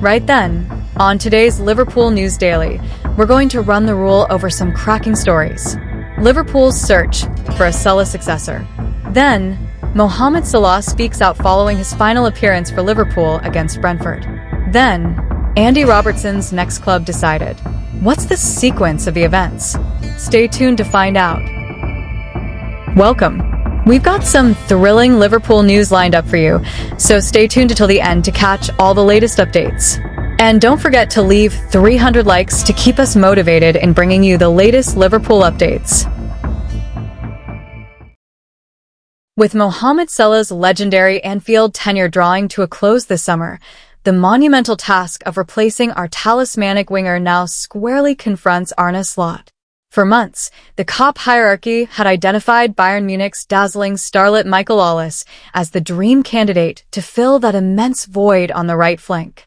Right then, on today's Liverpool News Daily, we're going to run the rule over some cracking stories. Liverpool's search for a Salah successor. Then, Mohamed Salah speaks out following his final appearance for Liverpool against Brentford. Then, Andy Robertson's next club decided. What's the sequence of the events? Stay tuned to find out. Welcome. We've got some thrilling Liverpool news lined up for you, so stay tuned until the end to catch all the latest updates. And don't forget to leave 300 likes to keep us motivated in bringing you the latest Liverpool updates. With Mohamed Salah's legendary Anfield tenure drawing to a close this summer, the monumental task of replacing our talismanic winger now squarely confronts Arne Slot. For months, the COP hierarchy had identified Bayern Munich's dazzling starlet Michael Olise as the dream candidate to fill that immense void on the right flank.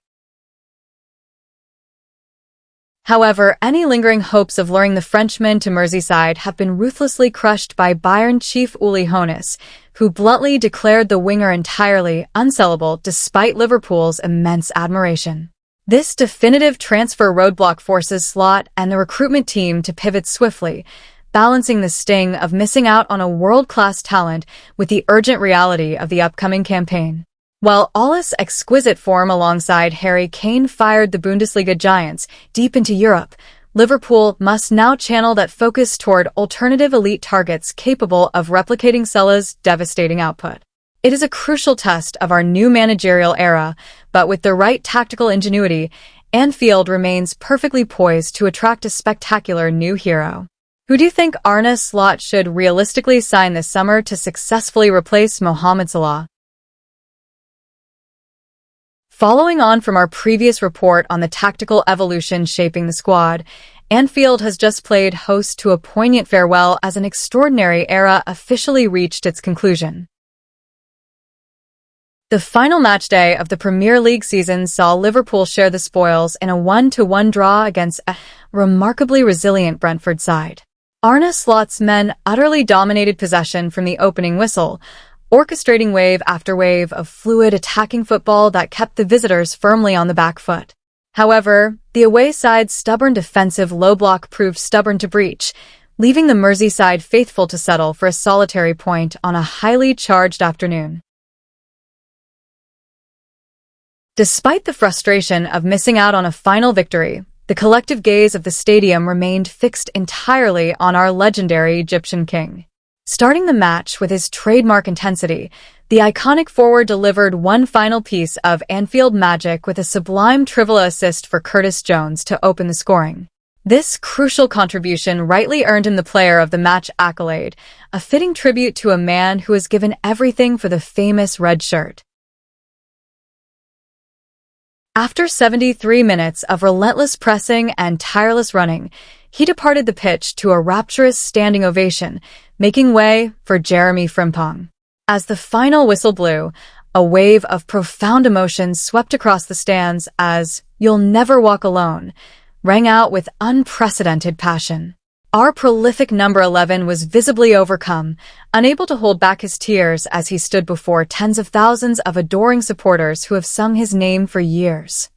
However, any lingering hopes of luring the Frenchman to Merseyside have been ruthlessly crushed by Bayern chief Uli Hoeneß, who bluntly declared the winger entirely unsellable despite Liverpool's immense admiration. This definitive transfer roadblock forces Slot and the recruitment team to pivot swiftly, balancing the sting of missing out on a world-class talent with the urgent reality of the upcoming campaign. While Olise's exquisite form alongside Harry Kane fired the Bundesliga giants deep into Europe, Liverpool must now channel that focus toward alternative elite targets capable of replicating Salah's devastating output. It is a crucial test of our new managerial era, but with the right tactical ingenuity, Anfield remains perfectly poised to attract a spectacular new hero. Who do you think Arne Slot should realistically sign this summer to successfully replace Mohamed Salah? Following on from our previous report on the tactical evolution shaping the squad, Anfield has just played host to a poignant farewell as an extraordinary era officially reached its conclusion. The final matchday of the Premier League season saw Liverpool share the spoils in a 1-1 draw against a remarkably resilient Brentford side. Arne Slot's men utterly dominated possession from the opening whistle, orchestrating wave after wave of fluid attacking football that kept the visitors firmly on the back foot. However, the away side's stubborn defensive low block proved stubborn to breach, leaving the Merseyside faithful to settle for a solitary point on a highly charged afternoon. Despite the frustration of missing out on a final victory, the collective gaze of the stadium remained fixed entirely on our legendary Egyptian king. Starting the match with his trademark intensity, the iconic forward delivered one final piece of Anfield magic with a sublime triple assist for Curtis Jones to open the scoring. This crucial contribution rightly earned him the player of the match accolade, a fitting tribute to a man who has given everything for the famous red shirt. After 73 minutes of relentless pressing and tireless running, he departed the pitch to a rapturous standing ovation, making way for Jeremy Frimpong. As the final whistle blew, a wave of profound emotion swept across the stands as "You'll Never Walk Alone" rang out with unprecedented passion. Our prolific number 11 was visibly overcome, unable to hold back his tears as he stood before tens of thousands of adoring supporters who have sung his name for years.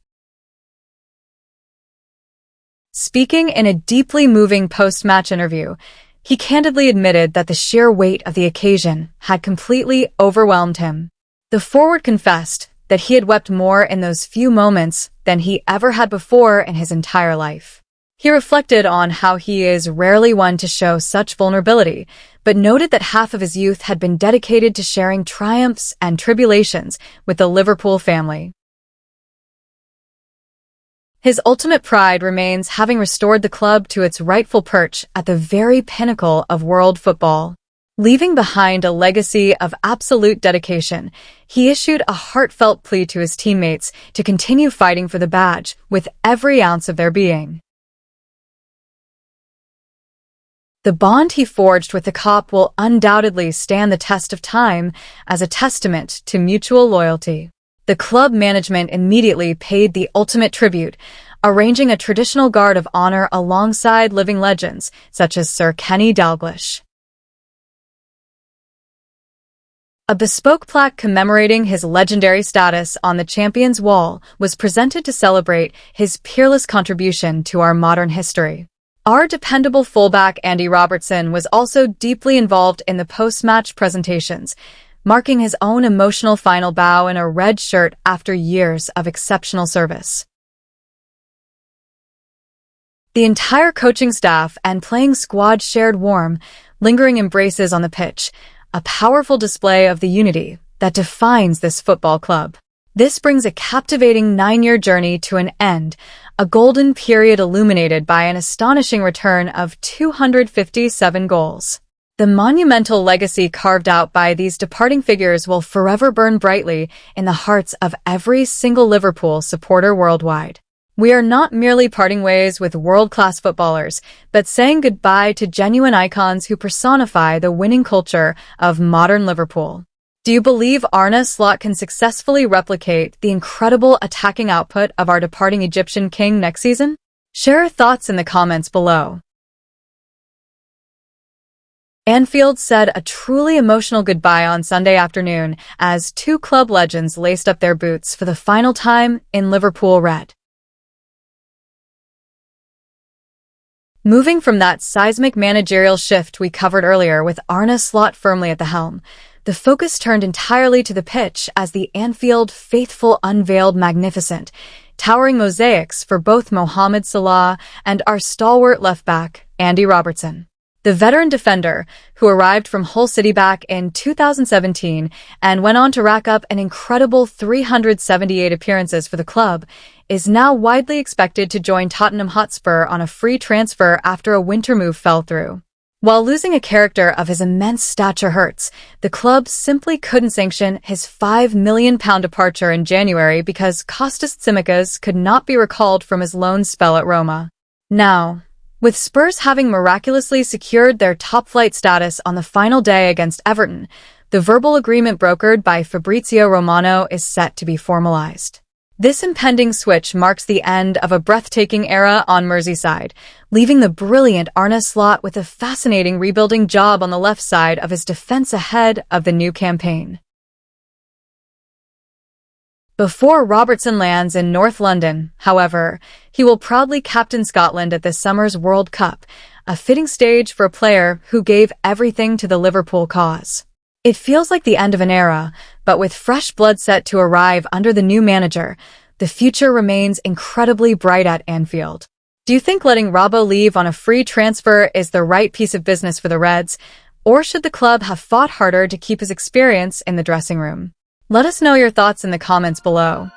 Speaking in a deeply moving post-match interview, he candidly admitted that the sheer weight of the occasion had completely overwhelmed him. The forward confessed that he had wept more in those few moments than he ever had before in his entire life. He reflected on how he is rarely one to show such vulnerability, but noted that half of his youth had been dedicated to sharing triumphs and tribulations with the Liverpool family. His ultimate pride remains having restored the club to its rightful perch at the very pinnacle of world football. Leaving behind a legacy of absolute dedication, he issued a heartfelt plea to his teammates to continue fighting for the badge with every ounce of their being. The bond he forged with the COP will undoubtedly stand the test of time as a testament to mutual loyalty. The club management immediately paid the ultimate tribute, arranging a traditional guard of honor alongside living legends such as Sir Kenny Dalglish. A bespoke plaque commemorating his legendary status on the Champions Wall was presented to celebrate his peerless contribution to our modern history. Our dependable fullback Andy Robertson was also deeply involved in the post-match presentations, marking his own emotional final bow in a red shirt after years of exceptional service. The entire coaching staff and playing squad shared warm, lingering embraces on the pitch, a powerful display of the unity that defines this football club. This brings a captivating 9-year journey to an end, a golden period illuminated by an astonishing return of 257 goals. The monumental legacy carved out by these departing figures will forever burn brightly in the hearts of every single Liverpool supporter worldwide. We are not merely parting ways with world-class footballers, but saying goodbye to genuine icons who personify the winning culture of modern Liverpool. Do you believe Arne Slot can successfully replicate the incredible attacking output of our departing Egyptian king next season? Share your thoughts in the comments below. Anfield said a truly emotional goodbye on Sunday afternoon as two club legends laced up their boots for the final time in Liverpool red. Moving from that seismic managerial shift we covered earlier with Arne Slot firmly at the helm, the focus turned entirely to the pitch as the Anfield faithful unveiled magnificent, towering mosaics for both Mohamed Salah and our stalwart left-back, Andy Robertson. The veteran defender, who arrived from Hull City back in 2017 and went on to rack up an incredible 378 appearances for the club, is now widely expected to join Tottenham Hotspur on a free transfer after a winter move fell through. While losing a character of his immense stature hurts, the club simply couldn't sanction his £5 million departure in January because Kostas Tsimikas could not be recalled from his loan spell at Roma. Now, with Spurs having miraculously secured their top-flight status on the final day against Everton, the verbal agreement brokered by Fabrizio Romano is set to be formalized. This impending switch marks the end of a breathtaking era on Merseyside, leaving the brilliant Arne Slot with a fascinating rebuilding job on the left side of his defense ahead of the new campaign. Before Robertson lands in North London, however, he will proudly captain Scotland at this summer's World Cup, a fitting stage for a player who gave everything to the Liverpool cause. It feels like the end of an era, but with fresh blood set to arrive under the new manager, the future remains incredibly bright at Anfield. Do you think letting Robbo leave on a free transfer is the right piece of business for the Reds, or should the club have fought harder to keep his experience in the dressing room? Let us know your thoughts in the comments below.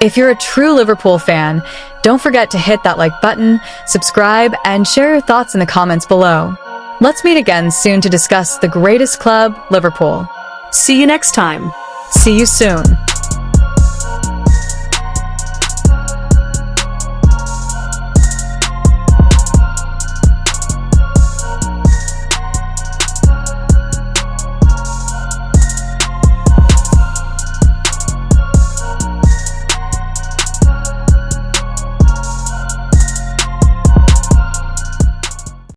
If you're a true Liverpool fan, don't forget to hit that like button, subscribe, and share your thoughts in the comments below. Let's meet again soon to discuss the greatest club, Liverpool. See you next time. See you soon.